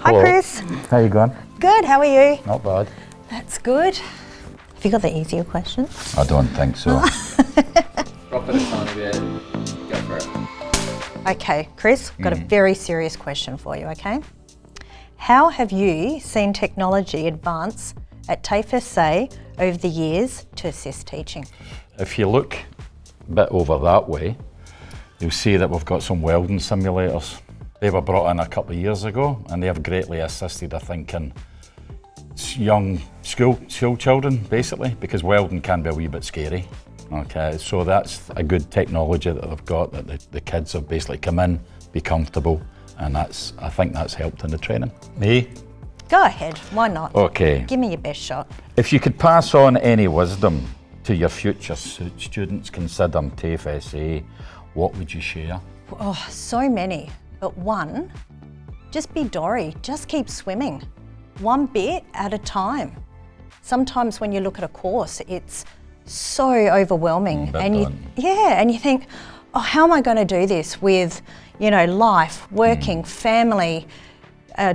Hello. Hi Chris. How you going? Good, how are you? Not bad. That's good. Have you got the easier questions? I don't think so. Drop it a tiny bit. Go for it. Okay, Chris, got a very serious question for you, okay? How have you seen technology advance at TAFE SA over the years to assist teaching? If you look a bit over that way, you'll see that we've got some welding simulators. They were brought in a couple of years ago and they have greatly assisted, I think, in young school children, basically, because welding can be a wee bit scary. Okay, so that's a good technology that they've got, that the kids have basically come in, be comfortable, and I think that's helped in the training. Me? Go ahead, why not? Okay. Give me your best shot. If you could pass on any wisdom to your future students considering TAFE SA, what would you share? Oh, so many. But one, just be Dory, just keep swimming. One bit at a time. Sometimes when you look at a course, it's so overwhelming. And you think, oh, how am I going to do this with, life, working, family,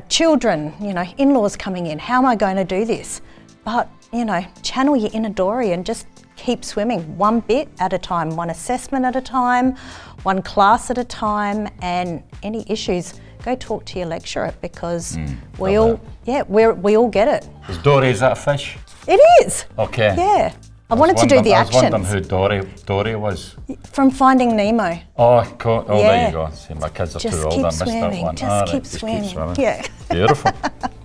children, in-laws coming in. How am I going to do this? But, channel your inner Dory and just keep swimming one bit at a time, one assessment at a time, one class at a time, and any issues, go talk to your lecturer because we all get it. Is Dory, is that a fish? It is. Okay. Yeah. I wanted to do the actions. I was wondering who Dory was. From Finding Nemo. Oh, cool. Oh, there you go. See, my kids are too old, I missed swimming. that one. Just keep swimming. Yeah. Beautiful.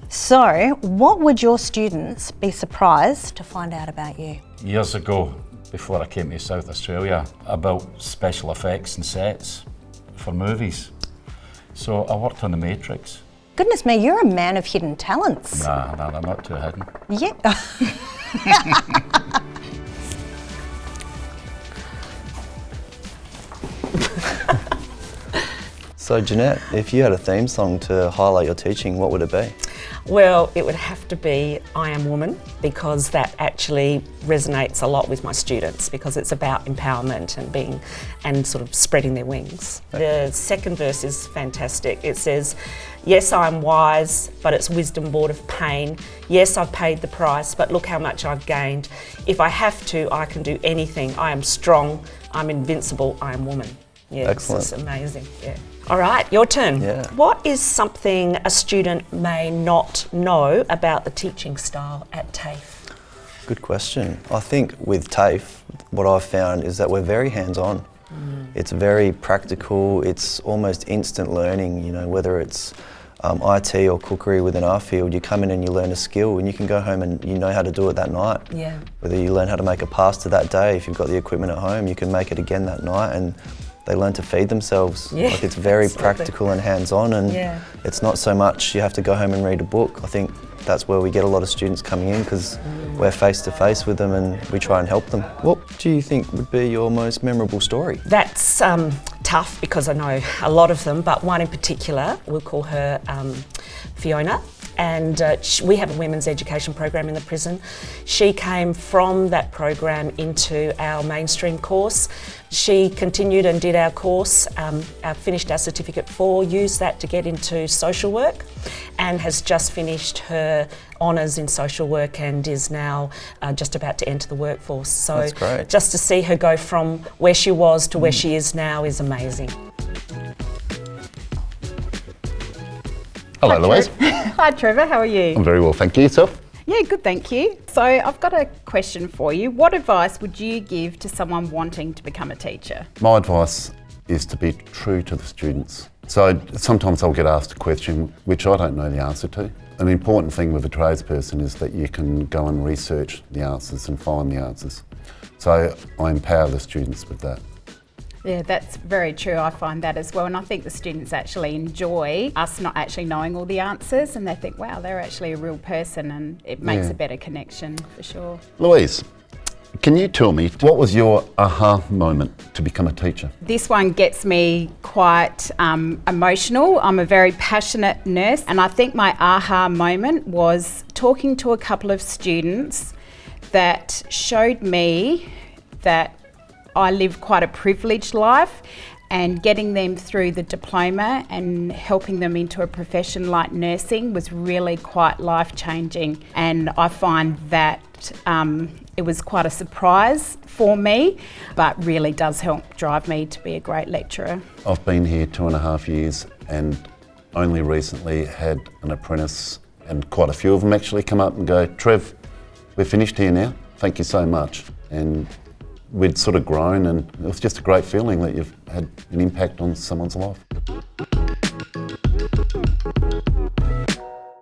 So, what would your students be surprised to find out about you? Years ago, before I came to South Australia, I built special effects and sets for movies. So I worked on The Matrix. Goodness me, you're a man of hidden talents. Nah, I'm not too hidden. Yeah. So Janette, if you had a theme song to highlight your teaching, what would it be? Well, it would have to be I Am Woman, because that actually resonates a lot with my students, because it's about empowerment and sort of spreading their wings. The second verse is fantastic. It says, yes, I am wise, but it's wisdom bought of pain. Yes, I've paid the price, but look how much I've gained. If I have to, I can do anything. I am strong, I'm invincible, I am woman. Yeah, excellent. It's amazing, yeah. All right, your turn. Yeah. What is something a student may not know about the teaching style at TAFE? Good question. I think with TAFE, what I've found is that we're very hands-on. It's very practical, it's almost instant learning, whether it's IT or cookery within our field, you come in and you learn a skill and you can go home and you know how to do it that night. Yeah. Whether you learn how to make a pasta that day, if you've got the equipment at home, you can make it again that night, and they learn to feed themselves. Yeah, like it's very absolutely. practical and hands-on, and it's not so much you have to go home and read a book. I think that's where we get a lot of students coming in, because we're face-to-face with them and we try and help them. What do you think would be your most memorable story? That's tough, because I know a lot of them, but one in particular, we'll call her Fiona. And we have a women's education program in the prison. She came from that program into our mainstream course. She continued and did our course, finished our Certificate 4, used that to get into social work, and has just finished her honours in social work and is now just about to enter the workforce. So that's great. Just to see her go from where she was to where she is now is amazing. Hello, Louise. Hi Trevor, how are you? I'm very well, thank you. Yourself? Yeah, good, thank you. So I've got a question for you. What advice would you give to someone wanting to become a teacher? My advice is to be true to the students. So sometimes I'll get asked a question which I don't know the answer to. An important thing with a tradesperson is that you can go and research the answers and find the answers. So I empower the students with that. Yeah, that's very true. I find that as well. And I think the students actually enjoy us not actually knowing all the answers, and they think, wow, they're actually a real person, and it makes a better connection for sure. Louise, can you tell me, what was your aha moment to become a teacher? This one gets me quite emotional. I'm a very passionate nurse, and I think my aha moment was talking to a couple of students that showed me that I live quite a privileged life, and getting them through the diploma and helping them into a profession like nursing was really quite life-changing, and I find that it was quite a surprise for me, but really does help drive me to be a great lecturer. I've been here 2.5 years and only recently had an apprentice, and quite a few of them actually come up and go, "Trev, we're finished here now, thank you so much." And we'd sort of grown, and it was just a great feeling that you've had an impact on someone's life.